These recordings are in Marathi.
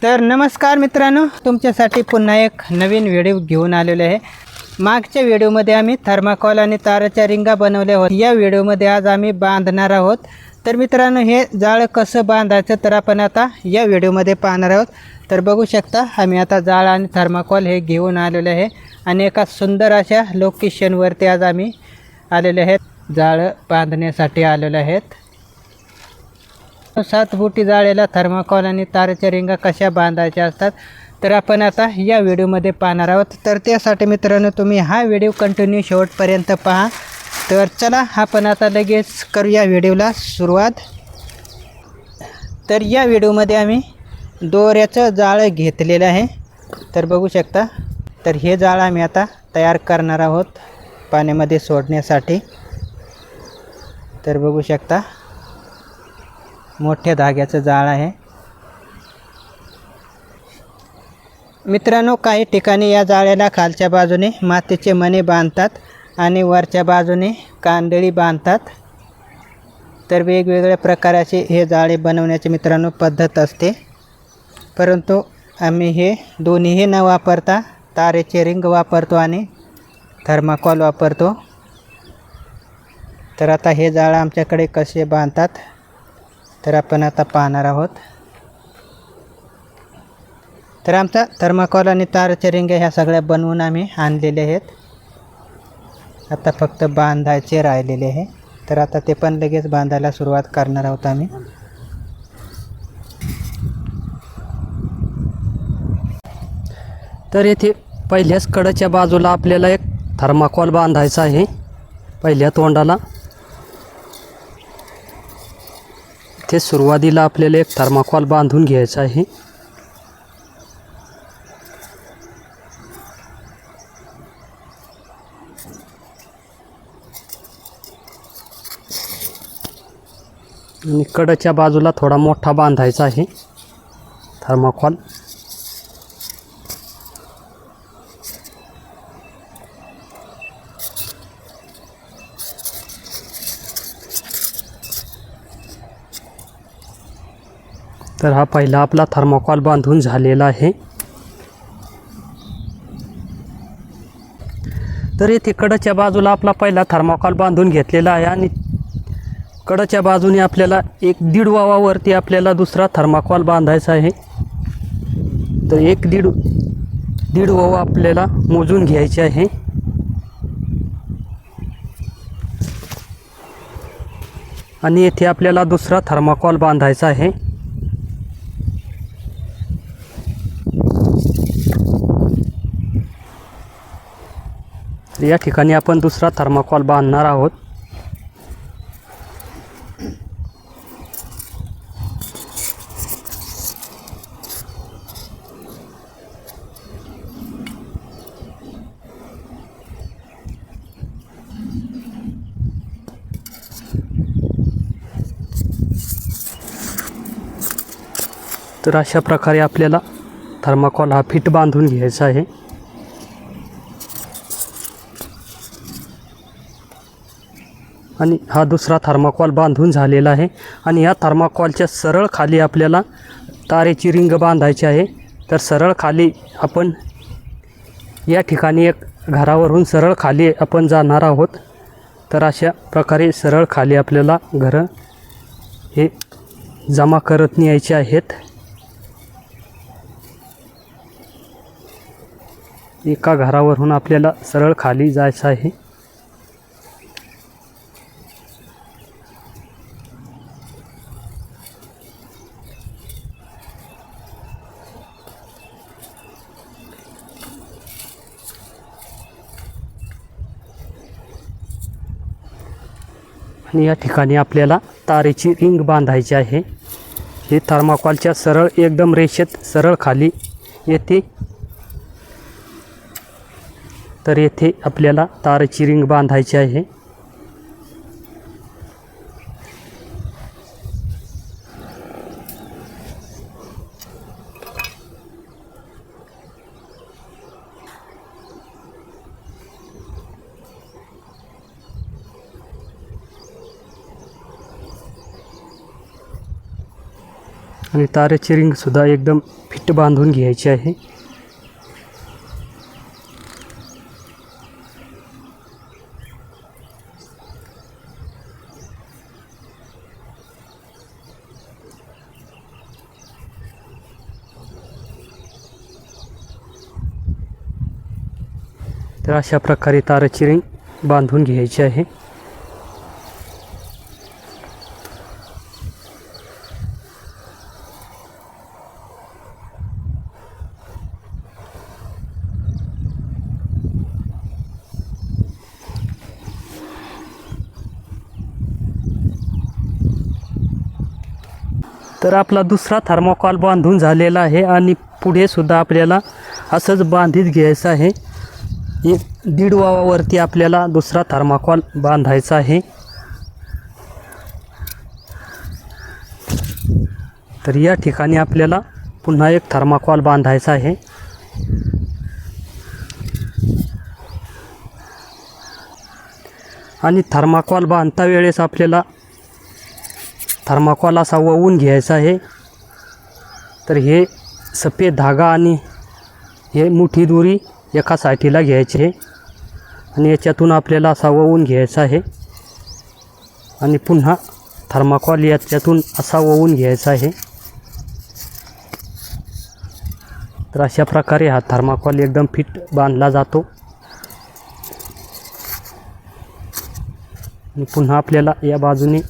तर नमस्कार मित्रांनो, तुमच्यासाठी पुन्हा एक नवीन व्हिडिओ घेऊन आलेलो आहे। मागच्या व्हिडिओमध्ये आम्ही थर्माकोल आणि ताराच्या रिंगा बनवल्या होत्या। या व्हिडिओमध्ये आज आम्ही बांधणार आहोत। तर मित्रांनो, हे जाळ कसं बांधायचं तर आपण आता या व्हिडिओमध्ये पाहणार आहोत। तर बघू शकता, आम्ही आता जाळ आणि थर्माकोल हे घेऊन आलेले आहे आणि एका सुंदर अशा लोकेशनवरती आज आम्ही आलेले आहेत। जाळ बांधण्यासाठी आलेले आहेत। 7 बोटी जाळेला थर्माकोल आणि ताराच्या रिंगा कशा बांधायच्या असतात तर आपण आता या व्हिडिओमध्ये पाहणार आहोत। तर त्यासाठी मित्रांनो, तुम्ही हा व्हिडिओ कंटिन्यू शेवटपर्यंत पहा। तर चला आपण आता लगेच करूया व्हिडिओला सुरुवात। तर या व्हिडिओमध्ये आम्ही दोऱ्याचं जाळं घेतलेलं आहे। तर बघू शकता, तर हे जाळं आम्ही आता तयार करणार आहोत पाण्यामध्ये सोडण्यासाठी। तर बघू शकता, मोठ्या धाग्याचं जाळ आहे मित्रांनो। काही ठिकाणी या जाळ्याला खालच्या बाजूने मातीचे मणे बांधतात आणि वरच्या बाजूने कांदळी बांधतात। तर वेगवेगळ्या प्रकाराचे हे जाळे बनवण्याची मित्रांनो पद्धत असते, परंतु आम्ही हे दोन्हीही न वापरता तारेचे रिंग वापरतो आणि थर्माकोल वापरतो। तर आता हे जाळं आमच्याकडे कसे बांधतात तर आपण आता पाहणार आहोत। तर आमचा थर्माकोल आणि ताराच्या रिंगा ह्या सगळ्या बनवून आम्ही आणलेले आहेत। आता फक्त बांधायचे राहिलेले आहे। तर आता ते पण लगेच बांधायला सुरुवात करणार आहोत आम्ही। तर येथे पहिल्याच कडेच्या बाजूला आपल्याला एक थर्माकोल बांधायचा आहे। पहिल्या तोंडाला ते सुरुवातीला आपल्याला एक थर्माकोल बांधून घ्यायचा आहे। आणि कडेच्या बाजूला थोडा मोठा बांधायचा आहे थर्माकोल। तर हा पहिला आपला थर्माकोल बांधून झालेला आहे। तर येथे कडेच्या बाजूला आपला पहिला थर्माकोल बांधून घेतलेला आहे आणि कडेच्या बाजूने आपल्याला 1.5 वावावरती आपल्याला दुसरा थर्माकोल बांधायचा आहे। तर 1.5 वाव आपल्याला मोजून घ्यायचे आहे। आणि येथे आपल्याला दुसरा थर्माकोल बांधायचा आहे। या ठिकाणी आपण दुसरा थर्माकोल बांधणार आहोत। तर अशा प्रकारे आपल्याला थर्माकोल हा फिट बांधून घ्यायचा आहे। आणि हा दुसरा थर्माकोल बांधून झालेला आहे। आणि या थर्माकोलच्या सरळ खाली आपल्याला तारेची रिंग बांधायची आहे। तर सरळ खाली आपण या ठिकाणी एक घरावरून सरळ खाली आपण जाणार आहोत। तर अशा प्रकारे सरळ खाली आपल्याला घरं हे जमा करत न्यायचे आहेत। एका घरावरून आपल्याला सरळ खाली जायचं आहे। आणि या ठिकाणी आपल्याला तारेची रिंग बांधायची आहे। हे थर्माकोलच्या सरळ एकदम रेषेत सरळ खाली येते। तर येथे आपल्याला तारेची रिंग बांधायची आहे। आणि तारेची रिंगसुद्धा एकदम फिट बांधून घ्यायची आहे. तर अशा प्रकारे ताराची रिंग बांधून घ्यायची आहे. तर आपला दुसरा थर्माकॉल बांधून झालेला आहे आणि पुढे सुद्धा आपल्याला असंच बांधित घ्यायचं आहे. 1.5 वावावरती आपल्याला दुसरा थर्माकॉल बांधायचा आहे. तर या ठिकाणी आपल्याला पुन्हा एक थर्माकॉल बांधायचा आहे. आणि थर्माकॉल बांधता वेळेस आपल्याला थर्माकॉल असा वळवून घ्यायचा आहे. तर हे सफेद धागा आणि हे मोठी दोरी एका साठीला घ्यायची आहे आणि याच्यातून आपल्याला असा वळवून घ्यायचा आहे आणि पुन्हा थर्माकॉल याच्यातून असा वळवून घ्यायचा आहे. तर अशा प्रकारे हा थर्माकॉल एकदम फिट बांधला जातो. आणि पुन्हा आपल्याला या बाजूने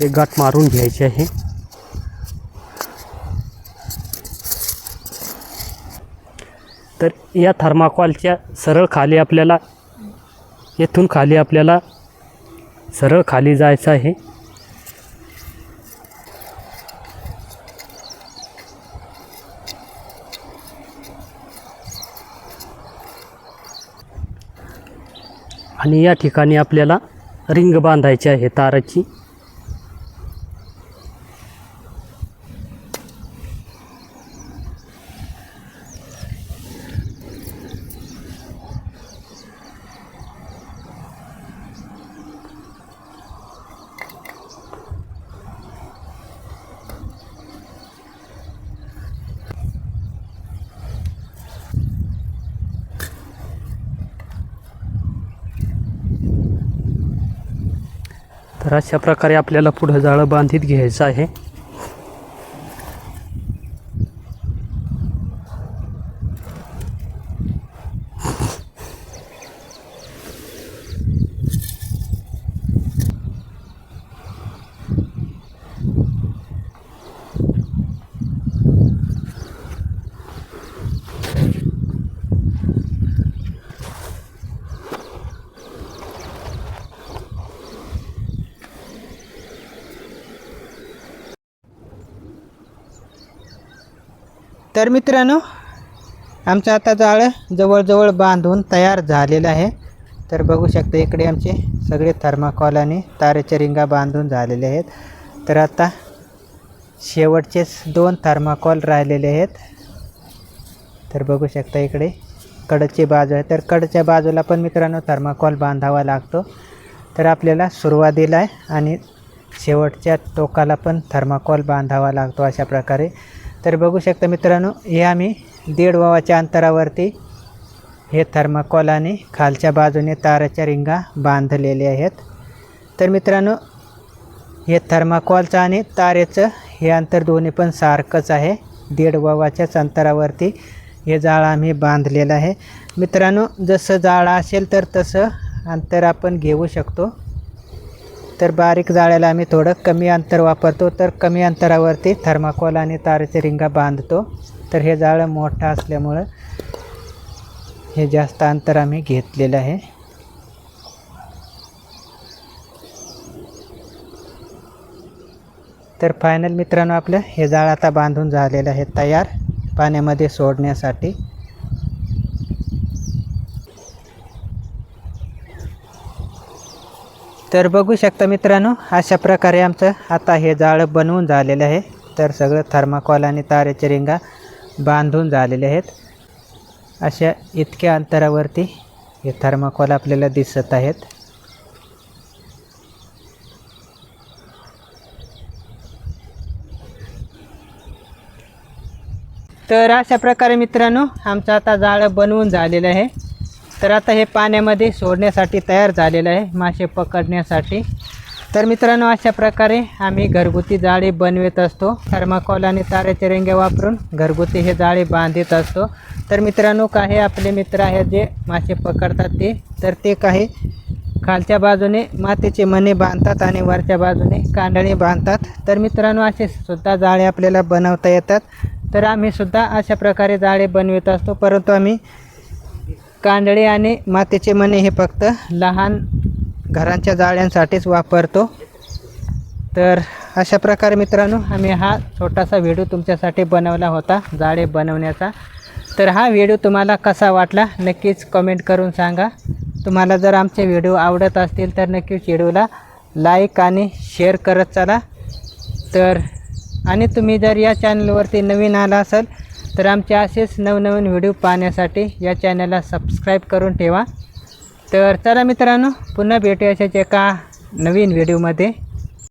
एक गाठ मारून घ्यायची आहे. तर या थर्माकॉलच्या सरळ खाली आपल्याला येथून खाली आपल्याला सरळ खाली जायचं आहे. आणि या ठिकाणी आपल्याला रिंग बांधायची आहे ताराची. तर अशा प्रकारे आपल्याला पुढं जाळं बांधित घ्यायचं आहे. तर मित्रांनो, आमचं आता जाळं जवळजवळ बांधून तयार झालेलं आहे. तर बघू शकता इकडे आमचे सगळे थर्माकॉल आणि तारेच्या रिंगा बांधून झालेले आहेत. तर आता शेवटचेच 2 थर्माकॉल राहिलेले आहेत. तर बघू शकता इकडे कडची बाजू आहे. तर कडच्या बाजूला पण मित्रांनो थर्माकॉल बांधावा लागतो. तर आपल्याला सुरुवातीला आहे आणि शेवटच्या टोकाला पण थर्माकॉल बांधावा लागतो अशा प्रकारे. तर बघू शकता मित्रांनो, हे आम्ही 1.5 वावाच्या अंतरावरती हे थर्माकॉल आणि खालच्या बाजूने ताराच्या रिंगा बांधलेले आहेत. तर मित्रांनो, हे थर्माकॉलचं आणि तारेचं हे अंतर दोन्ही पण सारखंच आहे. 1.5 वावाच्याच अंतरावरती हे जाळं आम्ही बांधलेलं आहे. मित्रांनो, जसं जाळं असेल तर तसं अंतर आपण घेऊ शकतो. तर बारीक जाळ्याला आम्ही थोडं कमी अंतर वापरतो. तर कमी अंतरावरती थर्माकॉल आणि तारेच्या रिंगा बांधतो. तर हे जाळं मोठं असल्यामुळं हे जास्त अंतर आम्ही घेतलेलं आहे. तर फायनल मित्रांनो, आपलं हे जाळं आता बांधून झालेलं आहे तयार पाण्यामध्ये सोडण्यासाठी. तर बघू शकता मित्रांनो, अशा प्रकारे आमचं आता हे जाळं बनवून झालेलं आहे. तर सगळं थर्माकॉल आणि तारेच्या रिंगा बांधून झालेले आहेत. अशा इतक्या अंतरावरती हे थर्माकॉल आपल्याला दिसत आहेत. तर अशा प्रकारे मित्रांनो आमचं आता जाळं बनवून झालेलं आहे. तर आता हे पाण्यामध्ये सोडण्यासाठी तयार झालेलं आहे मासे पकडण्यासाठी. तर मित्रांनो अशा प्रकारे आम्ही घरगुती जाळे बनवत असतो. थर्माकोल आणि तारेचे रिंगे वापरून घरगुती हे जाळे बांधत असतो. तर मित्रांनो काही आपले मित्र आहेत जे मासे पकडतात ते काही खालच्या बाजूने मातीचे मणे बांधतात आणि वरच्या बाजूने कांडणी बांधतात. तर मित्रांनो असे सुद्धा जाळे आपल्याला बनवता येतात. तर आम्ही सुद्धा अशा प्रकारे जाळे बनवत असतो, परंतु आम्ही कांडळे आणि मातीचे मणे हे फक्त लहान घरांच्या जाळ्यांसाठीच वापरतो. तर अशा प्रकारे मित्रांनो आम्ही हा छोटासा व्हिडिओ तुमच्यासाठी बनवला होता जाळे बनवण्याचा. तर हा व्हिडिओ तुम्हाला कसा वाटला नक्कीच कमेंट करून सांगा. तुम्हाला जर आमचे व्हिडिओ आवडत असतील तर नक्कीच व्हिडिओला लाईक आणि शेअर करत चला. तर आणि तुम्ही जर या चॅनलवरती नवीन आला असाल तर आमचे असेच नवनवीन व्हिडिओ पाहण्यासाठी या चॅनलला सबस्क्राईब करून ठेवा. तर चला मित्रांनो पुन्हा भेटूया अशाच एका नवीन व्हिडिओमध्ये.